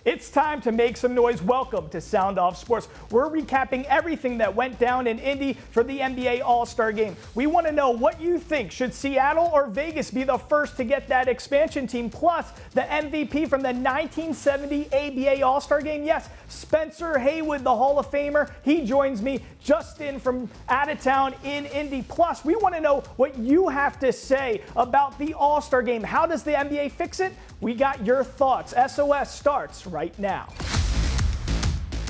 It's time to make some noise. Welcome to Sound Off Sports. We're recapping everything that went down in Indy for the NBA All-Star Game. We want to know what you think. Should Seattle or Vegas be the first to get that expansion team? Plus, the MVP from the 1970 ABA All-Star Game. Yes, Spencer Haywood, the Hall of Famer. He joins me just in from out of town in Indy. Plus, we want to know what you have to say about the All-Star Game. How does the NBA fix it? We got your thoughts. SOS starts right now.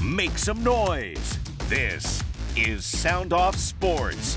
Make some noise. This is Sound Off Sports.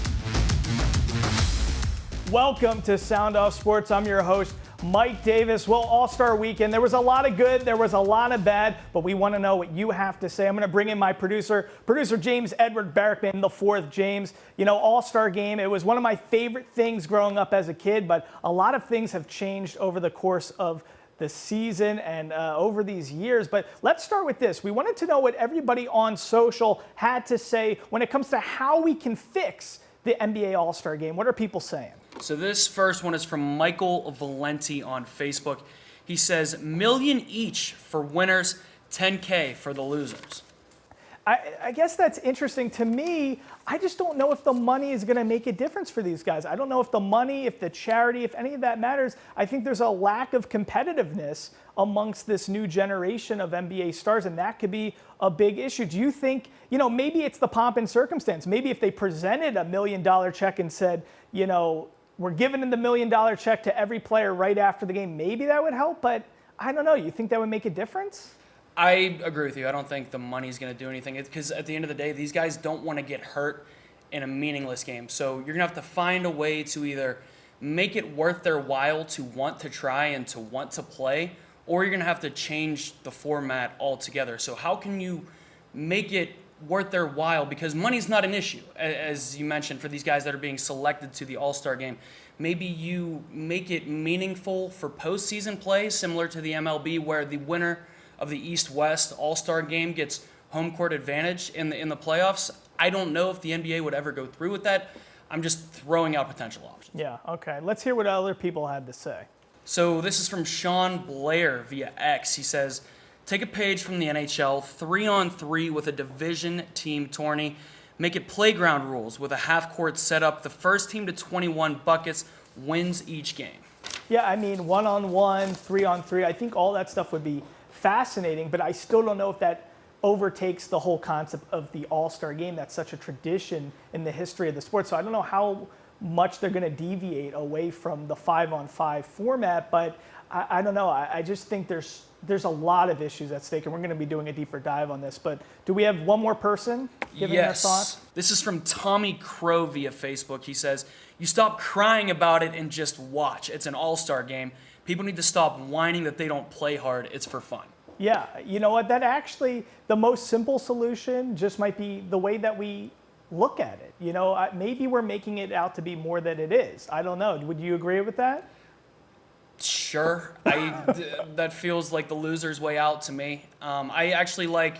Welcome to Sound Off Sports. I'm your host, Mike Davis. Well, All-Star Weekend, there was a lot of good, there was a lot of bad, but we want to know what you have to say. I'm going to bring in my producer James Edward Barrickman, the fourth. James, you know, All-Star Game, it was one of my favorite things growing up as a kid, but a lot of things have changed over the course of the season and over these years. But let's start with this. We wanted to know what everybody on social had to say when it comes to how we can fix the NBA All-Star Game. What are people saying? So this first one is from Michael Valenti on Facebook. He says, million each for winners, 10K for the losers. I guess that's interesting. To me, I just don't know if the money is going to make a difference for these guys. I don't know if the money, if the charity, if any of that matters. I think there's a lack of competitiveness amongst this new generation of NBA stars, and that could be a big issue. Do you think, you know, maybe it's the pomp and circumstance. Maybe if they presented $1 million check and said, you know, we're giving them the $1 million check to every player right after the game, maybe that would help. But I don't know. You think that would make a difference? I agree with you. I don't think the money's going to do anything because at the end of the day, these guys don't want to get hurt in a meaningless game. So you're going to have to find a way to either make it worth their while to want to try and to want to play, or you're going to have to change the format altogether. So how can you make it worth their while? Because money's not an issue, as you mentioned, for these guys that are being selected to the All-Star Game. Maybe you make it meaningful for postseason play, similar to the MLB, where the winner of the East-West All-Star Game gets home court advantage in the playoffs. I don't know if the NBA would ever go through with that. I'm just throwing out potential options. Yeah, okay. Let's hear what other people had to say. So this is from Sean Blair via X. He says, take a page from the NHL, 3-on-3 with a division team tourney. Make it playground rules with a half-court setup. The first team to 21 buckets wins each game. Yeah, I mean, 1-on-1, 3-on-3, I think all that stuff would be fascinating, but I still don't know if that overtakes the whole concept of the All-Star Game. That's such a tradition in the history of the sport. So I don't know how much they're going to deviate away from the 5-on-5 format, but I don't know. I just think there's a lot of issues at stake, and we're going to be doing a deeper dive on this. But do we have one more person giving their thoughts? This is from Tommy Crow via Facebook. He says, you stop crying about it and just watch. It's an All-Star Game. People need to stop whining that they don't play hard. It's for fun. Yeah, you know what? That actually, the most simple solution just might be the way that we look at it. You know, maybe we're making it out to be more than it is. I don't know. Would you agree with that? Sure. That feels like the loser's way out to me. I actually like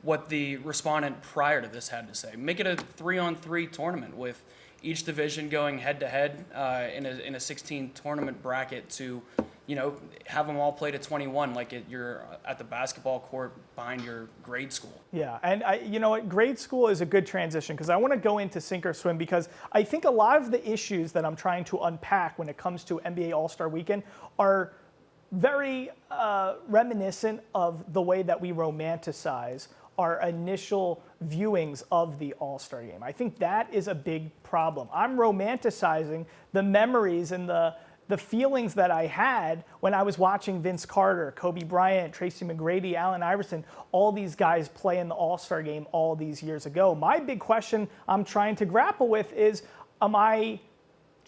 what the respondent prior to this had to say. Make it a 3-on-3 tournament with each division going head-to-head in a 16 tournament bracket to, you know, have them all play to 21 like you're at the basketball court behind your grade school. Yeah, and you know what, grade school is a good transition because I want to go into sink or swim because I think a lot of the issues that I'm trying to unpack when it comes to NBA All-Star Weekend are very reminiscent of the way that we romanticize our initial viewings of the All-Star Game. I think that is a big problem. I'm romanticizing the memories and the feelings that I had when I was watching Vince Carter, Kobe Bryant, Tracy McGrady, Allen Iverson, all these guys play in the All-Star Game all these years ago. My big question I'm trying to grapple with is, am I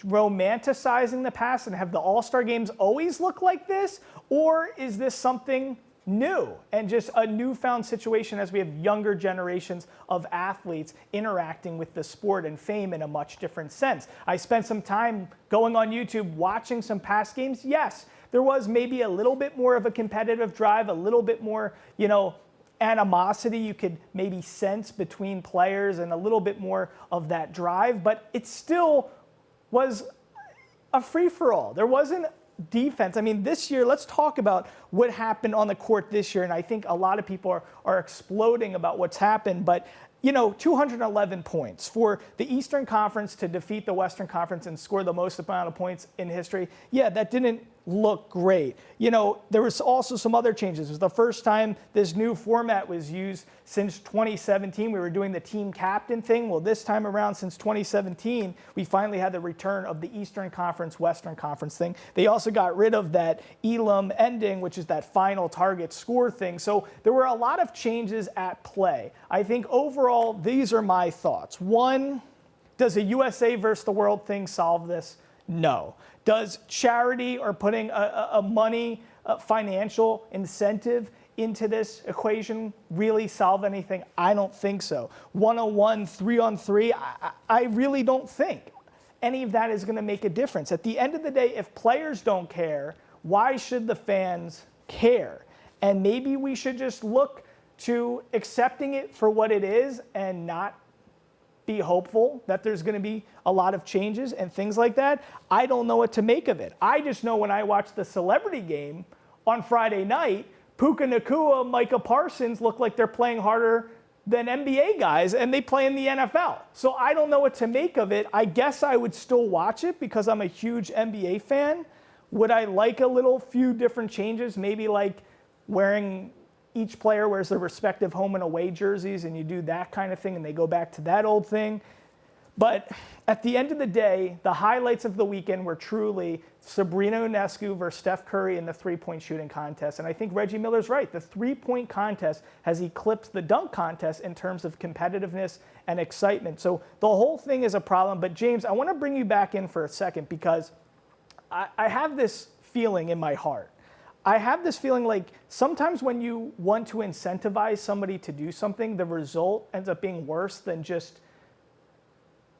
romanticizing the past and have the All-Star Games always look like this? Or is this something new and just a newfound situation as we have younger generations of athletes interacting with the sport and fame in a much different sense? I spent some time going on YouTube watching some past games. Yes, there was maybe a little bit more of a competitive drive, a little bit more, you know, animosity you could maybe sense between players and a little bit more of that drive, but it still was a free-for-all. There wasn't defense. I mean, this year, let's talk about what happened on the court this year. And I think a lot of people are exploding about what's happened. But, 211 points for the Eastern Conference to defeat the Western Conference and score the most amount of points in history. Yeah, that didn't look great. There was also some other changes. It was the first time this new format was used since 2017. We were doing the team captain thing. Well, this time around, since 2017, we finally had the return of the Eastern Conference, Western Conference thing. They also got rid of that Elam ending, which is that final target score thing. So there were a lot of changes at play. I think overall, these are my thoughts. One, does a USA versus the world thing solve this? No. Does charity or putting a money, financial incentive into this equation really solve anything? I don't think so. 1-on-1, 3-on-3, I really don't think any of that is going to make a difference. At the end of the day, if players don't care, why should the fans care? And maybe we should just look to accepting it for what it is and not be hopeful that there's going to be a lot of changes and things like that. I don't know what to make of it. I just know when I watched the celebrity game on Friday night, Puka Nacua, Micah Parsons look like they're playing harder than NBA guys, and they play in the NFL. So I don't know what to make of it. I guess I would still watch it because I'm a huge NBA fan. Would I like a few different changes? Maybe like each player wears their respective home and away jerseys, and you do that kind of thing, and they go back to that old thing. But at the end of the day, the highlights of the weekend were truly Sabrina Ionescu versus Steph Curry in the three-point shooting contest. And I think Reggie Miller's right. The three-point contest has eclipsed the dunk contest in terms of competitiveness and excitement. So the whole thing is a problem. But James, I want to bring you back in for a second because I have this feeling in my heart. I have this feeling like sometimes when you want to incentivize somebody to do something, the result ends up being worse than just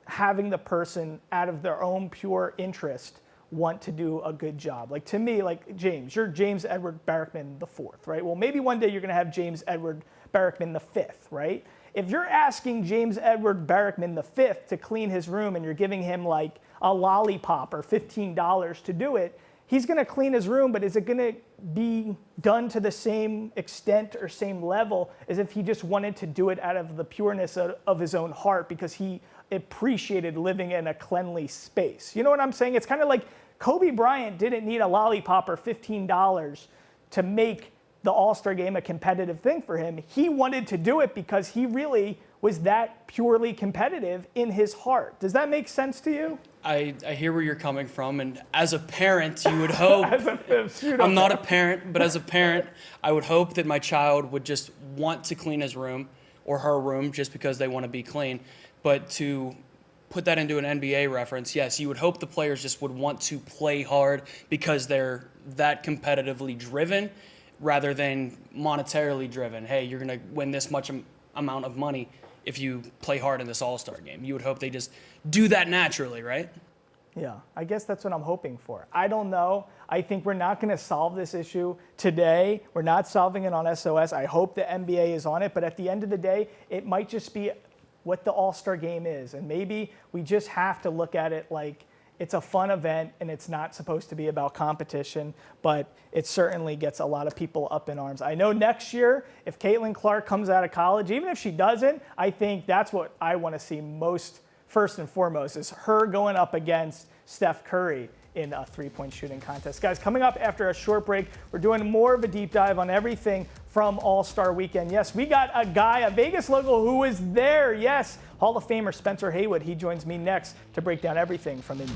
having the person out of their own pure interest want to do a good job. Like to me, like James, you're James Edward Barrickman the fourth, right? Well, maybe one day you're going to have James Edward Barrickman the fifth, right? If you're asking James Edward Barrickman the fifth to clean his room and you're giving him like a lollipop or $15 to do it, he's going to clean his room, but is it going to be done to the same extent or same level as if he just wanted to do it out of the pureness of his own heart because he appreciated living in a cleanly space? You know what I'm saying? It's kind of like Kobe Bryant didn't need a lollipop or $15 to make the All-Star game a competitive thing for him. He wanted to do it because he really was that purely competitive in his heart. Does that make sense to you? I hear where you're coming from, and as a parent, you would hope. I'm not a parent, but as a parent, I would hope that my child would just want to clean his room or her room just because they want to be clean. But to put that into an NBA reference, yes, you would hope the players just would want to play hard because they're that competitively driven rather than monetarily driven. Hey, you're going to win this much amount of money if you play hard in this All-Star game. You would hope they just do that naturally, right? Yeah, I guess that's what I'm hoping for. I don't know. I think we're not going to solve this issue today. We're not solving it on SOS. I hope the NBA is on it. But at the end of the day, it might just be what the All-Star game is. And maybe we just have to look at it like it's a fun event and it's not supposed to be about competition, but it certainly gets a lot of people up in arms. I know next year, if Caitlin Clark comes out of college, even if she doesn't, I think that's what I want to see most, first and foremost, is her going up against Steph Curry in a three-point shooting contest. Guys, coming up after a short break, we're doing more of a deep dive on everything from All-Star Weekend. Yes, we got a guy, a Vegas local who is there. Yes, Hall of Famer Spencer Haywood. He joins me next to break down everything from Indy.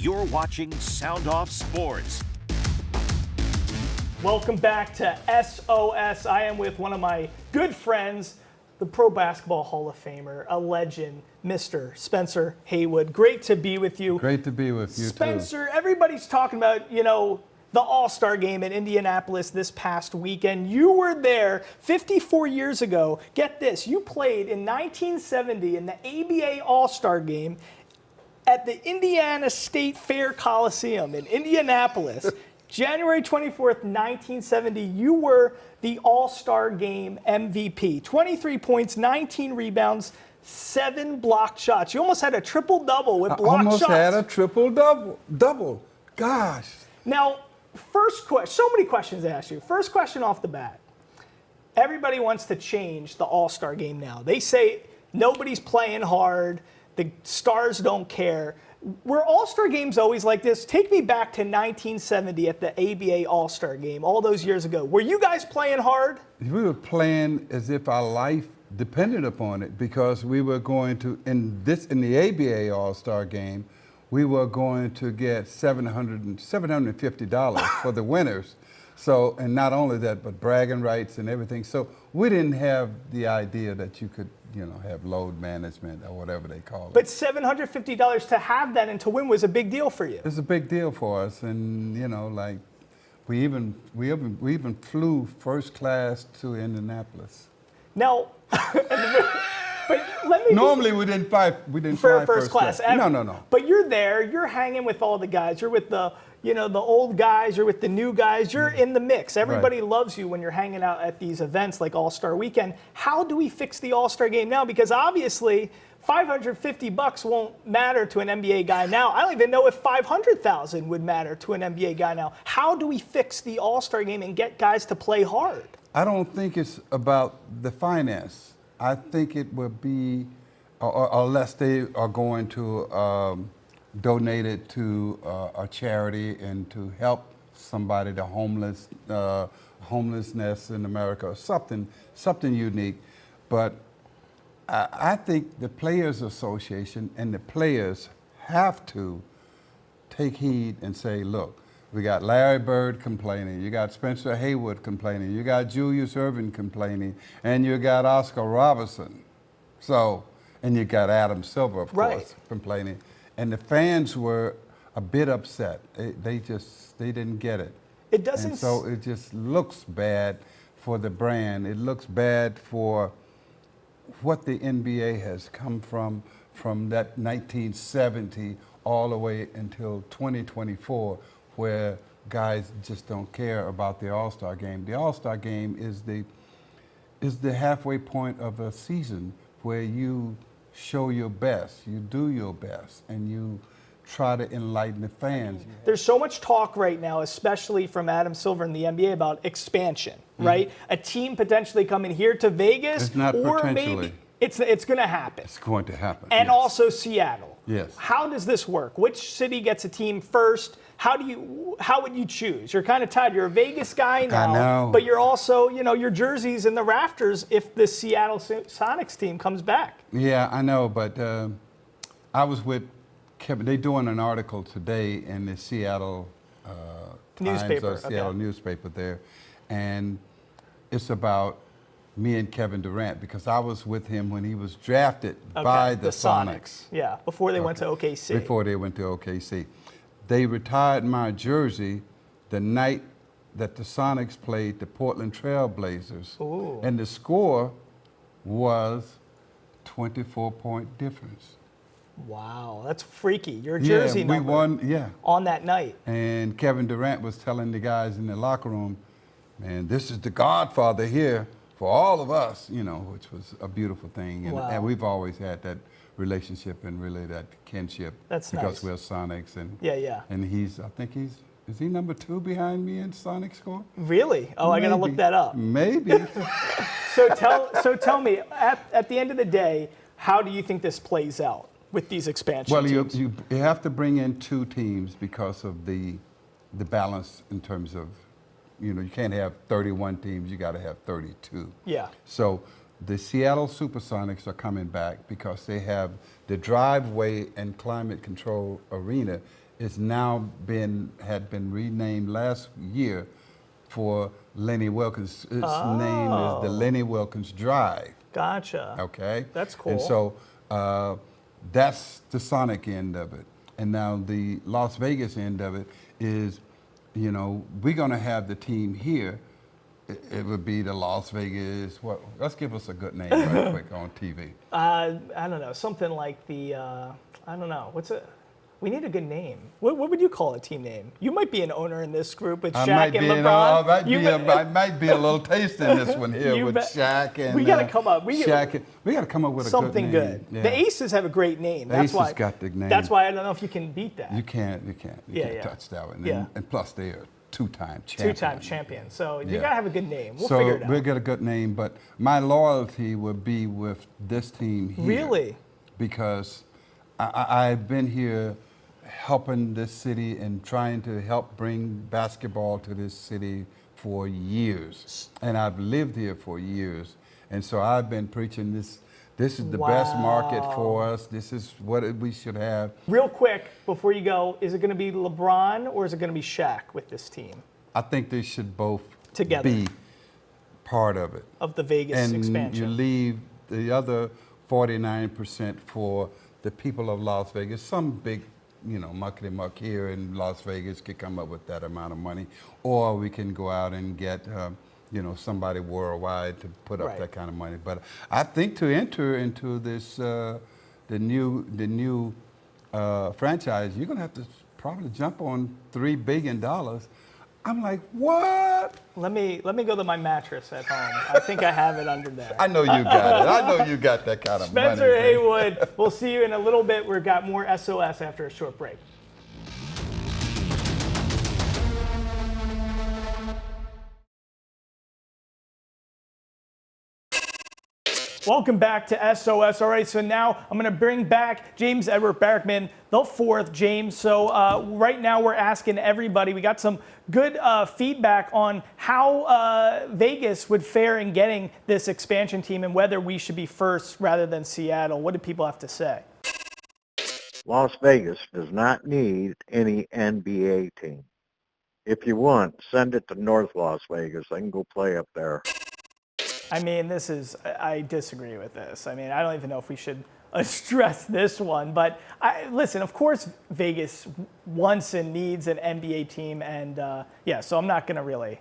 You're watching Sound Off Sports. Welcome back to SOS. I am with one of my good friends, the Pro Basketball Hall of Famer, a legend, Mr. Spencer Haywood. Great to be with you. Great to be with you, Spencer, everybody's talking about, the All-Star game in Indianapolis this past weekend. You were there 54 years ago. Get this, you played in 1970 in the ABA All-Star game at the Indiana State Fair Coliseum in Indianapolis. January 24th, 1970, you were the All-Star Game MVP. 23 points, 19 rebounds, 7 blocked shots. You almost had a triple-double with blocked shots. Almost had a triple-double. Gosh. Now, first question, so many questions to ask you. First question off the bat. Everybody wants to change the All-Star Game now. They say nobody's playing hard. The stars don't care. Were All-Star Games always like this? Take me back to 1970 at the ABA All-Star Game, all those years ago. Were you guys playing hard? We were playing as if our life depended upon it, because we were going to, in the ABA All-Star Game, we were going to get $750 for the winners. So, and not only that, but bragging rights and everything. So we didn't have the idea that you could, have load management or whatever they call it. But $750 to have that and to win was a big deal for you. It's a big deal for us, and like we even flew first class to Indianapolis. Now, but let me. Normally we didn't fly first class. No. But you're there. You're hanging with all the guys. You're with the the old guys. You're with the new guys. You're in the mix. Everybody loves you when you're hanging out at these events like All-Star Weekend. How do we fix the All-Star Game now? Because obviously, $550 won't matter to an NBA guy now. I don't even know if $500,000 would matter to an NBA guy now. How do we fix the All-Star Game and get guys to play hard? I don't think it's about the finance. I think it would be, unless they are going to donate it to a charity and to help somebody, the homelessness in America, or something unique. But I think the Players Association and the players have to take heed and say, look, we got Larry Bird complaining, you got Spencer Haywood complaining, you got Julius Erving complaining, and you got Oscar Robertson. So, and you got Adam Silver, of course, complaining. And the fans were a bit upset. They didn't get it. It doesn't. And so it just looks bad for the brand. It looks bad for what the NBA has come from that 1970 all the way until 2024, where guys just don't care about the All-Star Game. The All-Star Game is the halfway point of a season where you show your best, you do your best, and you try to enlighten the fans. There's so much talk right now, especially from Adam Silver in the NBA, about expansion, right? A team potentially coming here to Vegas, It's not or potentially. maybe it's going to happen. It's going to happen. And yes. also Seattle. Yes. How does this work? Which city gets a team first? How would you choose? You're kind of tied. You're a Vegas guy now, I know. But you're also, your jersey's in the rafters if the Seattle Sonics team comes back. Yeah, I know, but I was with Kevin. They're doing an article today in the Seattle Newspaper. Times, Seattle newspaper there, and it's about me and Kevin Durant, because I was with him when he was drafted by the Sonics. Yeah, before they went to OKC. Before they went to OKC. They retired my jersey the night that the Sonics played the Portland Trail Blazers. Ooh. And the score was 24-point difference. Wow, that's freaky. Your jersey yeah, we number won, on that night. And Kevin Durant was telling the guys in the locker room, man, this is the godfather here for all of us, which was a beautiful thing. And, wow. and we've always had that relationship and really that kinship. That's because nice. we're Sonics. And Yeah. And is he number 2 behind me in Sonic score? Really? Oh, I got to look that up. Maybe. So tell me, at the end of the day, how do you think this plays out with these expansion teams? You have to bring in 2 teams because of the balance in terms of, you can't have 31 teams, you got to have 32. Yeah. So the Seattle Supersonics are coming back because they have the driveway and climate control arena is now had been renamed last year for Lenny Wilkens. Its name is the Lenny Wilkens Drive. Gotcha. Okay. That's cool. And so that's the Sonic end of it. And now the Las Vegas end of it is, we're going to have the team here. It would be the Las Vegas. Let's give us a good name right quick on TV. I don't know. Something like the, I don't know. What's it? We need a good name. What would you call a team name? You might be an owner in this group with I Shaq might and be, LeBron. I might be a little taste in this one here with Shaq and we got to come up. We got to come up with something a good name. good. The Aces have a great name. The Aces got the name. That's why I don't know if you can beat that. You can't touch that one. And plus, they are two-time champions. Two-time champion. So you got to have a good name. We'll figure it out. So we'll get a good name, but my loyalty would be with this team here. Really? Because I've been here helping this city and trying to help bring basketball to this city for years. And I've lived here for years. And so I've been preaching this. This is the best market for us. This is what we should have. Real quick, before you go, is it going to be LeBron or is it going to be Shaq with this team? I think they should both together be part of it. Of the Vegas expansion. And you leave the other 49% for the people of Las Vegas. Some big, muckety-muck here in Las Vegas could come up with that amount of money. Or we can go out and get, somebody worldwide to put up that kind of money. But I think to enter into this, the new franchise, you're going to have to probably jump on $3 billion. I'm like, what? Let me go to my mattress at home. I think I have it under there. I know you got it. I know you got that kind of money. Spencer Haywood, we'll see you in a little bit. We've got more SOS after a short break. Welcome back to SOS. All right, so now I'm going to bring back James Edward Barrickman, the fourth. James, so right now we're asking everybody, we got some good feedback on how Vegas would fare in getting this expansion team and whether we should be first rather than Seattle. What do people have to say? Las Vegas does not need any NBA team. If you want, send it to North Las Vegas. They can go play up there. I mean, I disagree with this. I mean, I don't even know if we should stress this one. But listen, of course, Vegas wants and needs an NBA team. And so I'm not going to really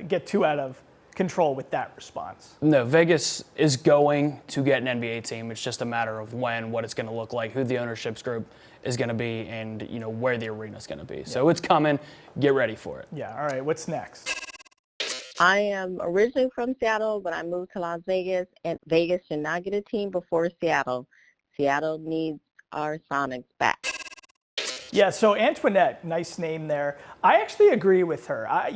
get too out of control with that response. No, Vegas is going to get an NBA team. It's just a matter of when, what it's going to look like, who the ownership group is going to be, and where the arena is going to be. So it's coming. Get ready for it. Yeah. All right. What's next? I am originally from Seattle, but I moved to Las Vegas, and Vegas should not get a team before Seattle. Seattle needs our Sonics back. Yeah, so Antoinette, nice name there. I actually agree with her. I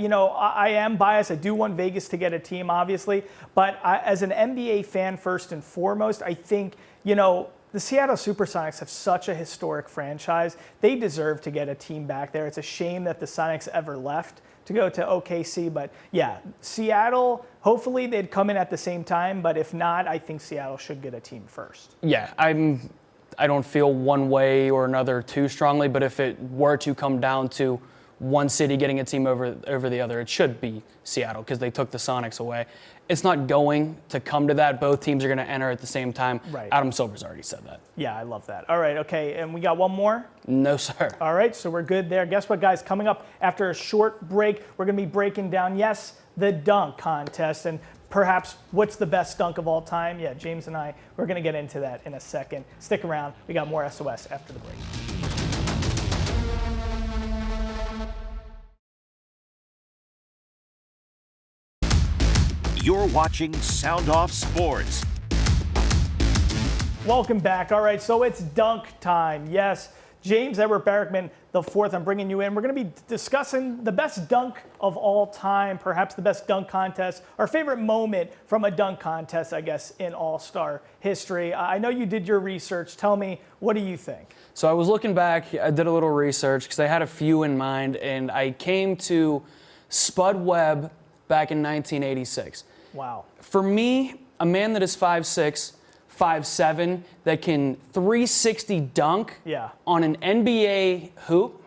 am biased. I do want Vegas to get a team, obviously. But as an NBA fan, first and foremost, I think, the Seattle Supersonics have such a historic franchise. They deserve to get a team back there. It's a shame that the Sonics ever left to go to OKC. But yeah, Seattle, hopefully they'd come in at the same time. But if not, I think Seattle should get a team first. Yeah, I don't feel one way or another too strongly, but if it were to come down to one city getting a team over the other, it should be Seattle because they took the Sonics away. It's not going to come to that. Both teams are going to enter at the same time. Right. Adam Silver's already said that. Yeah, I love that. All right, okay, and we got one more? No, sir. All right, so we're good there. Guess what, guys? Coming up after a short break, we're going to be breaking down, the dunk contest, and perhaps what's the best dunk of all time. Yeah, James and we're going to get into that in a second. Stick around. We got more SOS after the break. You're watching Sound Off Sports. Welcome back. All right, so it's dunk time. Yes, James Edward Barrickman, the fourth, I'm bringing you in. We're going to be discussing the best dunk of all time, perhaps the best dunk contest, our favorite moment from a dunk contest, I guess, in All-Star history. I know you did your research. Tell me, what do you think? So I was looking back. I did a little research because I had a few in mind, and I came to Spud Webb back in 1986. Wow. For me, a man that is 5'6", 5'7", that can 360 dunk on an NBA hoop,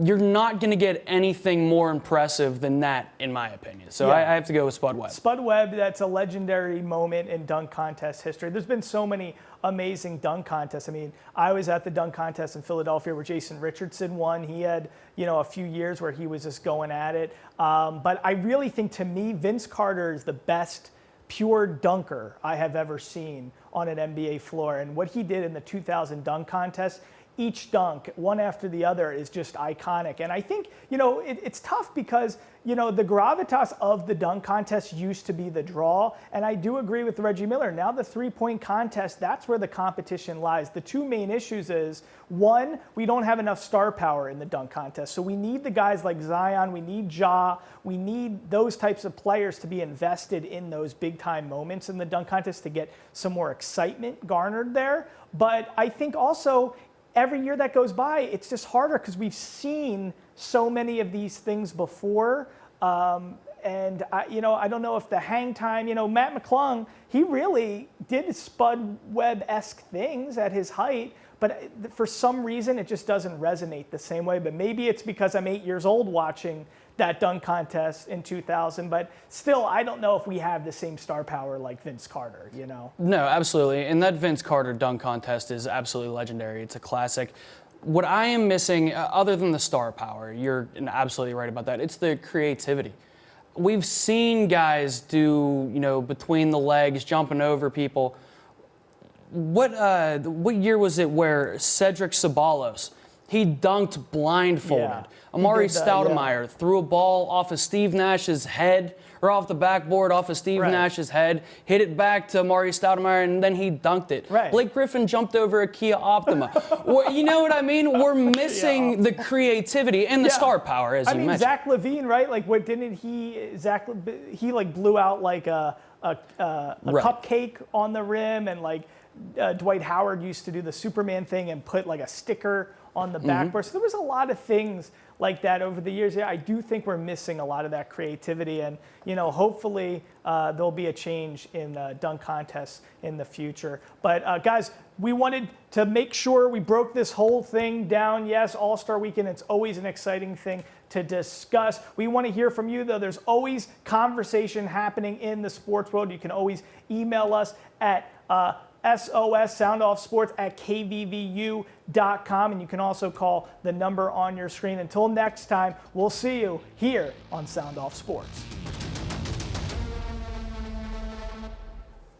you're not going to get anything more impressive than that, in my opinion. So I have to go with Spud Webb. Spud Webb, that's a legendary moment in dunk contest history. There's been so many amazing dunk contests. I mean, I was at the dunk contest in Philadelphia where Jason Richardson won. He had, a few years where he was just going at it. But I really think, to me, Vince Carter is the best pure dunker I have ever seen on an NBA floor. And what he did in the 2000 dunk contest, each dunk, one after the other, is just iconic. And I think, it's tough because, the gravitas of the dunk contest used to be the draw. And I do agree with Reggie Miller. Now the three-point contest, that's where the competition lies. The two main issues is, one, we don't have enough star power in the dunk contest. So we need the guys like Zion, we need Ja, we need those types of players to be invested in those big-time moments in the dunk contest to get some more excitement garnered there. But I think also, every year that goes by, it's just harder because we've seen so many of these things before. And I don't know if the hang time, Matt McClung, he really did Spud Webb-esque things at his height, but for some reason it just doesn't resonate the same way. But maybe it's because I'm 8 years old watching that dunk contest in 2000, but still, I don't know if we have the same star power like Vince Carter, No, absolutely. And that Vince Carter dunk contest is absolutely legendary. It's a classic. What I am missing, other than the star power, you're absolutely right about that, it's the creativity. We've seen guys do, between the legs, jumping over people. What year was it where Cedric Ceballos, he dunked blindfolded? Yeah, Amari Stoudemire threw a ball off of Steve Nash's head, or off the backboard off of Steve Nash's head, hit it back to Amari Stoudemire, and then he dunked it. Right. Blake Griffin jumped over a Kia Optima. You know what I mean? We're missing the creativity and the star power, as you mentioned. Zach LaVine, right? Like, what didn't he blew out like a cupcake on the rim, and like Dwight Howard used to do the Superman thing and put like a sticker on the backboard. So there was a lot of things like that over the years. Yeah, I do think we're missing a lot of that creativity, and hopefully there'll be a change in dunk contests in the future. But guys, we wanted to make sure we broke this whole thing down. Yes, All-Star Weekend, it's always an exciting thing to discuss. We want to hear from you, though. There's always conversation happening in the sports world. You can always email us at SOS, soundoffsports@kvvu.com, and you can also call the number on your screen. Until next time, we'll see you here on Sound Off Sports.